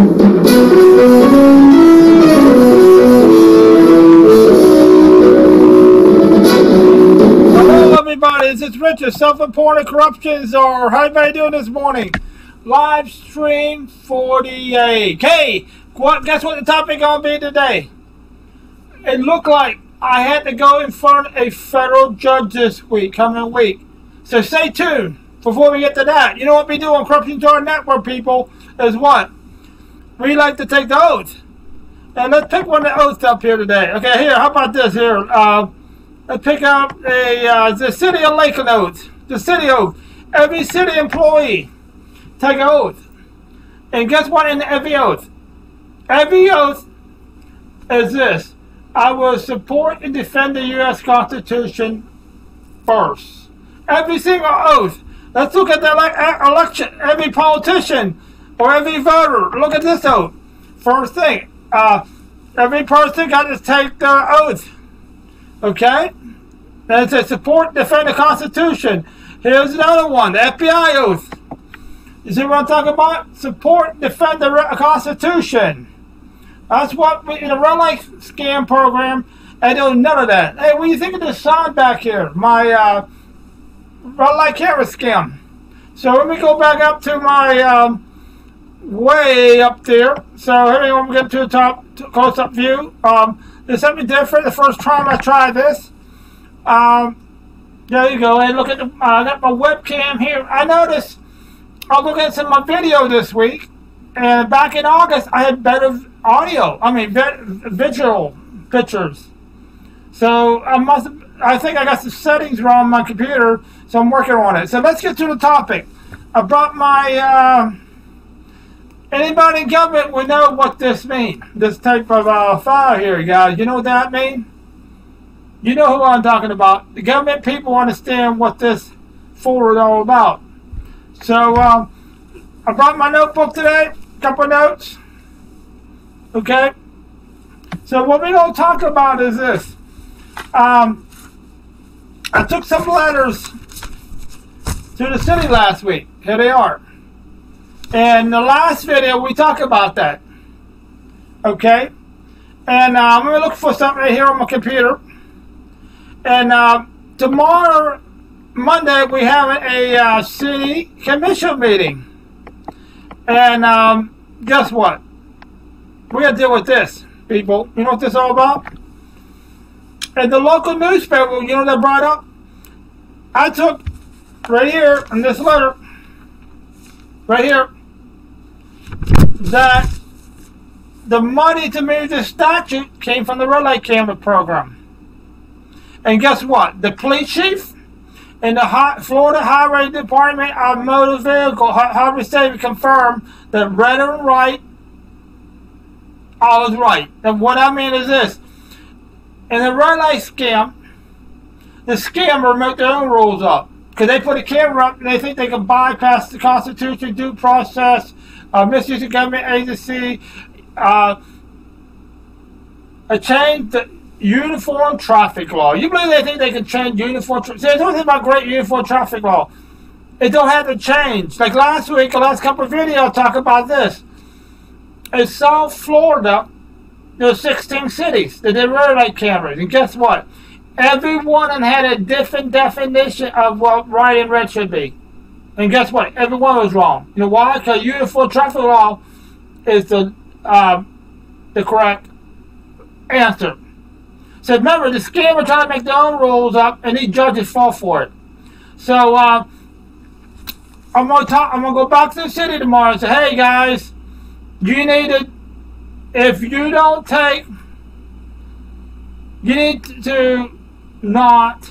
Hello everybody, this is Richard, Self-Reported Corruption Czar. How everybody doing this morning? Live stream 48. Hey, guess what the topic gonna be today? It looked like I had to go in front of a federal judge this coming week. So stay tuned before we get to that. You know what we do on Corruption Czar Network, people, is what? We like to take the oath. And let's pick one of the oaths up here today. Okay, here, how about this here? Let's pick up the City of Lakeland oath. The city oath. Every city employee take an oath. And guess what in every oath? Every oath is this. I will support and defend the U.S. Constitution first. Every single oath. Let's look at the election. Every politician or every voter. Look at this oath. First thing. Every person got to take their oath. Okay? And it says support and defend the Constitution. Here's another one. The FBI oath. You see what I'm talking about? Support and defend the Constitution. That's what in the red light scam program, I do none of that. Hey, what do you think of this sign back here? My red light camera scam. So let me go back up to my way up there. So here we go. We get to the top close-up view. There's something different. The first time I tried this. There you go. And look at I got my webcam here. I noticed I was looking at some of my video this week, and back in August I had better audio. I mean, visual pictures. So I think I got some settings wrong on my computer, so I'm working on it. So let's get to the topic. I brought my. Anybody in government would know what this means. This type of file here, guys. You know what that means? You know who I'm talking about. The government people understand what this folder is all about. So I brought my notebook today. A couple of notes. Okay. So what we're going to talk about is this. I took some letters to the city last week. Here they are. In the last video, we talked about that. Okay? And I'm going to look for something right here on my computer. And tomorrow, Monday, we have a city commission meeting. And guess what? We got to deal with this, people. You know what this is all about? And the local newspaper, you know what they brought up? I took right here in this letter, right here, that the money to move the statue came from the red light camera program. And guess what? The police chief and the Florida Highway Department of Motor Vehicle Highway Safety confirmed that red and right, all is right. And what I mean is this. In the red light scam, the scammer make their own rules up. Because they put a camera up and they think they can bypass the Constitution, due process, misuse of government agency, change the uniform traffic law. You believe they think they can change uniform traffic? See, there's nothing about great uniform traffic law. It don't have to change. Like last week, the last couple of videos, I'll talk about this. In South Florida, there's 16 cities that did red light cameras. And guess what? Everyone had a different definition of what right and red should be. And guess what? Everyone was wrong. You know why? Because uniform traffic law is the correct answer. So remember, the scammer trying to make their own rules up, and these judges fall for it. So I'm gonna go back to the city tomorrow and say, hey guys, you need to, if you don't take, you need to not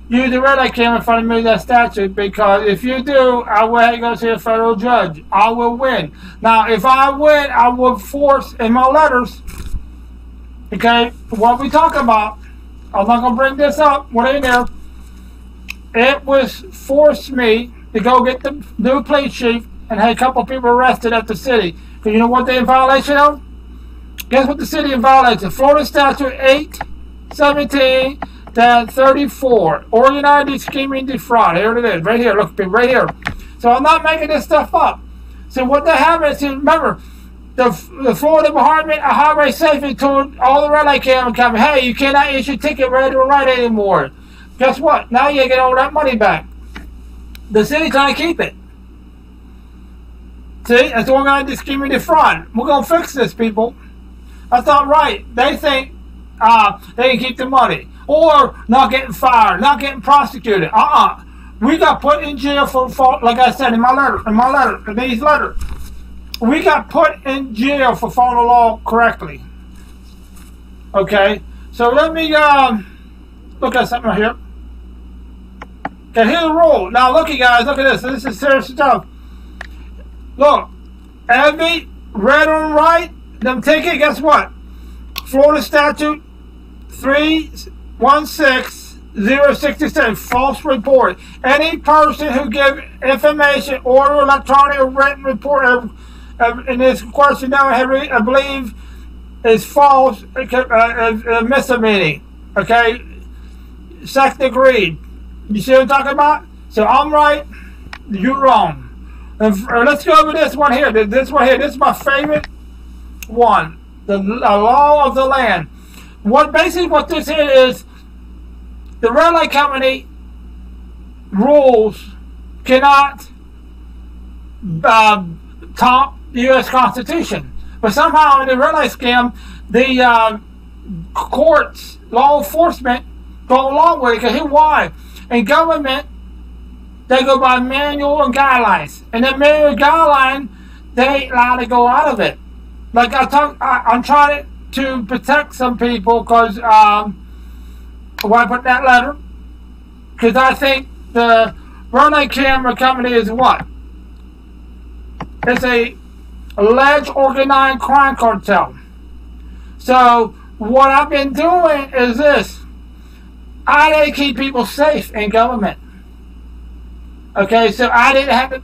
use the red light camera in front of me, that statute, because if you do, I will have to go see a federal judge. I will win. Now, if I win, I will force in my letters, okay, what we talk about, I'm not going to bring this up, what in there, it was forced me to go get the new police chief and had a couple people arrested at the city. Because you know what they're in violation of? Guess what the city in violation? Florida Statute 817-34. Organized scheming defraud. Here it is. Right here. Look, right here. So I'm not making this stuff up. So what they have is, remember, The Florida Department of Highway Safety told all the red light camera companies, hey, you cannot issue ticket red or right anymore. Guess what? Now you get all that money back. The city's trying to keep it. See, that's what we're going to just give me the fraud. We're going to fix this, people. That's not right. They think they can keep the money. Or not getting fired, not getting prosecuted. We got put in jail for, like I said in these letters. We got put in jail for following the law correctly. Okay, so let me look at something right here. Okay, here's the rule. Now look, you guys, look at this. This is serious stuff. Look, every red or right, them ticket, guess what? Florida statute 316067, false report. Any person who gives information, oral, electronic, or written report in this question now, I believe, is false, a misdemeanor. Okay? Second degree. You see what I'm talking about? So I'm right, you're wrong. Let's go over this one here. This one here. This is my favorite one. The law of the land. Basically what this here is, the red light company rules cannot top the U.S. Constitution. But somehow in the red light scam, the courts, law enforcement, go along with it. Because here's why. In government, they go by manual and guidelines. And the manual guideline, they ain't allowed to go out of it. Like I'm trying to protect some people because why I put that letter? Because I think the red light camera company is what? It's a alleged organized crime cartel. So what I've been doing is this. I didn't keep people safe in government. Okay, so I didn't have to,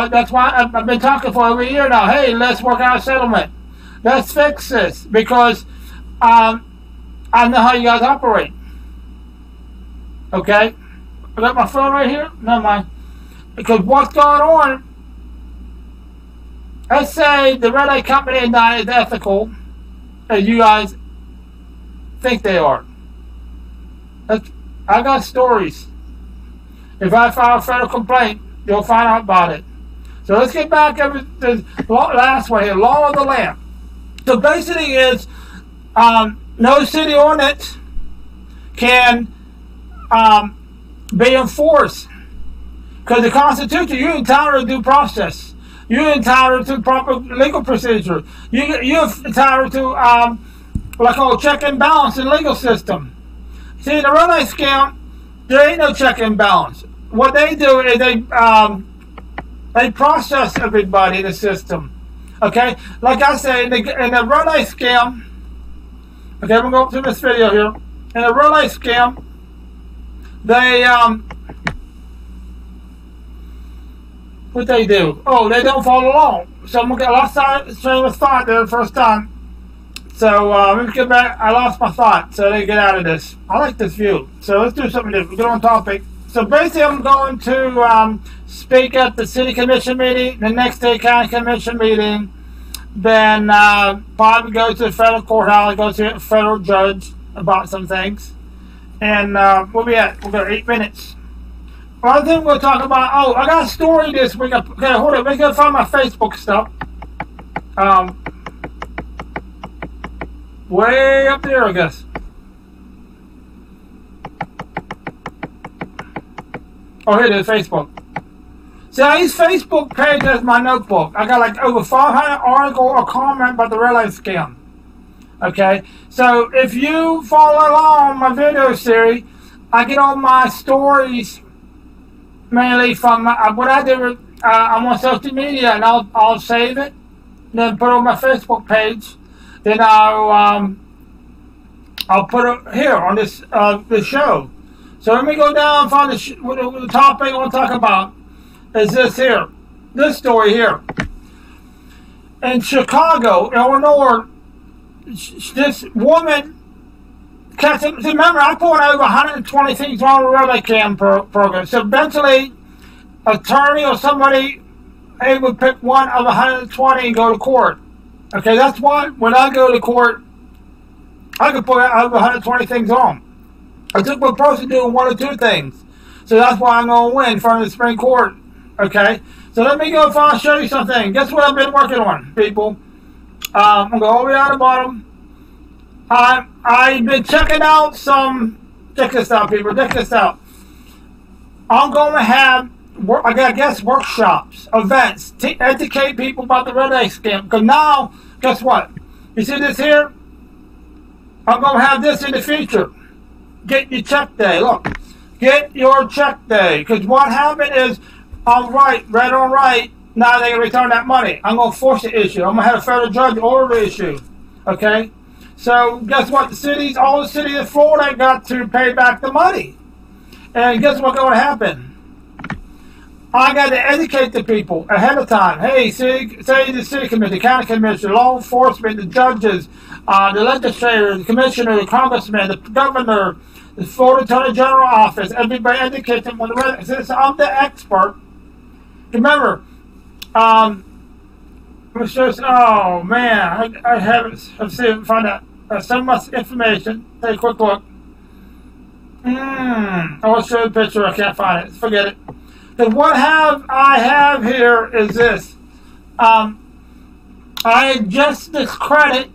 that's why I've been talking for over a year now. Hey, let's work out a settlement. Let's fix this. Because I know how you guys operate. Okay? I got my phone right here? Never mind. Because what's going on, let's say the red light company is not as ethical as you guys think they are. I got stories. If I file a federal complaint, you'll find out about it. So let's get back to the last one here, law of the land. So basically is no city ordinance can be enforced. Because the Constitution, you're entitled to due process. You're entitled to proper legal procedure. You're entitled to what I call check and balance in the legal system. See, in the red light scam, there ain't no check and balance. What they do is they process everybody in the system. Okay? Like I say, in the red light scam, okay, I'm going to go through this video here. In the red light scam, they, what they do? Oh, they don't follow along. So I'm going to get lost train of thought there the first time. So let me get back. I lost my thought, so let me get out of this. I like this view. So let's do something different. Get on topic. So basically, I'm going to speak at the city commission meeting, the next day county commission meeting, then probably go to the federal courthouse, go to a federal judge about some things, and we'll be at 8 minutes. One thing we'll talk about. Oh, I got a story this week. Okay, hold on. Let me go find my Facebook stuff. Way up there, I guess. Oh, here it is, Facebook. See, I use Facebook page as my notebook. I got like over 500 articles or comment about the red light scam. Okay, so if you follow along my video series, I get all my stories mainly from what I do. I'm on social media, and I'll save it, then put it on my Facebook page. Then I'll put it here on this show. So let me go down and find the topic I want to talk about. Is this here? This story here. In Chicago, Illinois, this woman. Remember, I put over 120 things on the red light cam program. So eventually, attorney or somebody would pick one of 120 and go to court. Okay, that's why when I go to court, I can put over 120 things on. I took my person doing one or two things. So that's why I'm going to win in front of the Supreme Court. Okay? So let me go if I'll show you something. Guess what I've been working on, people? I'm going to go all the way down the bottom. I've been checking out some... Check this out, people. Check this out. I'm going to have, I guess, workshops, events, to educate people about the Red X scam. Because now, guess what? You see this here? I'm going to have this in the future. Get your check day. Look. Get your check day. Because what happened is, I'm right, red on right, now they can return that money. I'm going to force the issue. I'm going to have a federal judge order the issue. Okay? So, guess what? All the cities of Florida got to pay back the money. And guess what's going to happen? I got to educate the people ahead of time. Hey, say the city commission, the county commission, law enforcement, the judges, the legislator, the commissioner, the congressman, the governor, the Florida Attorney General office. Everybody educate them on the red. Since I'm the expert. Remember, it's just, oh man, I haven't. Let's see if I can find out so much information. Take a quick look. I want to show you a picture. I can't find it. Forget it. Because what I have here is this. I just discredit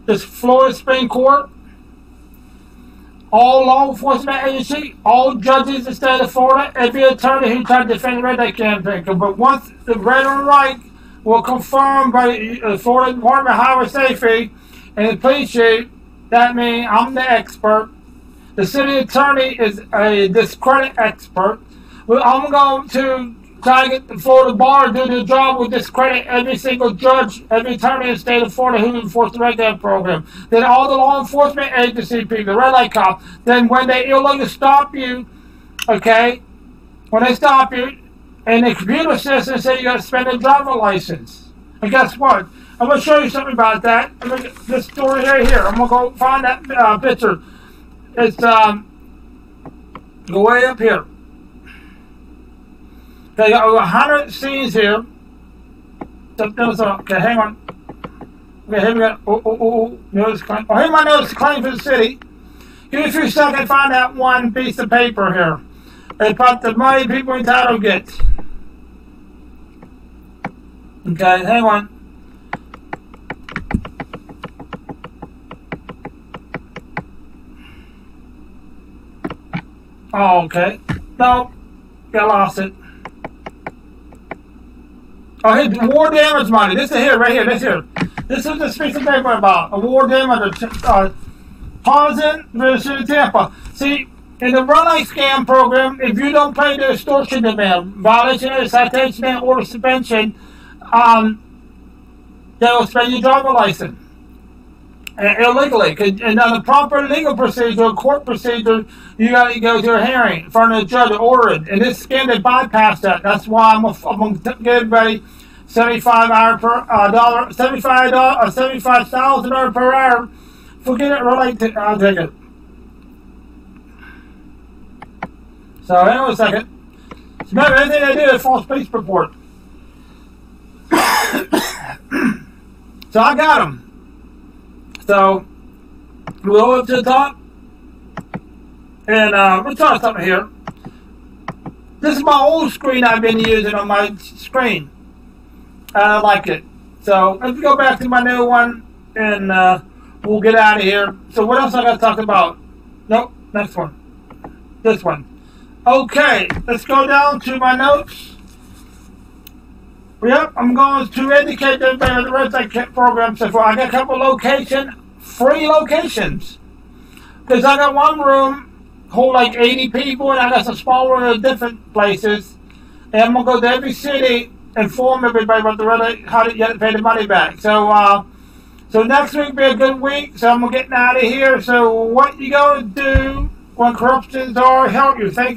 this Florida Supreme Court, all law enforcement agency, all judges in the state of Florida, every attorney who tried to defend the Red Light campaign. But once the red and right will confirm by the Florida Department of Highway Safety and the police chief, that means I'm the expert. The city attorney is a discredit expert. Well, I'm going to try to get the Florida bar to do their job with discredit every single judge, every attorney in the state of Florida who enforced the Red Light program. Then all the law enforcement agency people, the Red Light cop. Then when they illegally stop you, okay, when they stop you, and the computer system say you got to spend a driver license. And guess what? I'm going to show you something about that. I'm going to get this story right here. I'm going to go find that picture. It's go way up here. They got over 100 scenes here. Okay, hang on. Okay, here we go. Notice claim. Oh, here's my notice claim for the city. Give me a few seconds to find that one piece of paper here. It's about the money people entitled get. Okay, hang on. Oh, okay. No, I lost it. Oh, here's war damage money. This is here, right here. This here. This is the piece of paper about a war damage. Pausing versus Tampa. See, in the Red Light scam program, if you don't pay the extortion demand, violation of the citation and order suspension, they will suspend your driver license. Illegally. And on the proper legal procedure, court procedure, you got to go to a hearing in front of the judge to order it. And this scam, they bypass that. That's why I'm going to give everybody $75,000 per hour. Forget it, really. I'll take it. So, hang on a second. So remember, everything they do is false police report. So I got them. So, we'll go up to the top, and we'll try something here. This is my old screen I've been using on my screen. I like it. So, let's go back to my new one, and we'll get out of here. So, what else I got to talk about? Nope, next one. This one. Okay, let's go down to my notes. Yep, I'm going to educate everybody on the Red Light program so far. I got a couple free locations. Because I got one room, hold like 80 people, and I got some small rooms in different places. And I'm going to go to every city and inform everybody about the Red Light, how to pay the money back. So, so next week will be a good week, so I'm getting out of here. So what you going to do when corruptions are, help you. Thank you.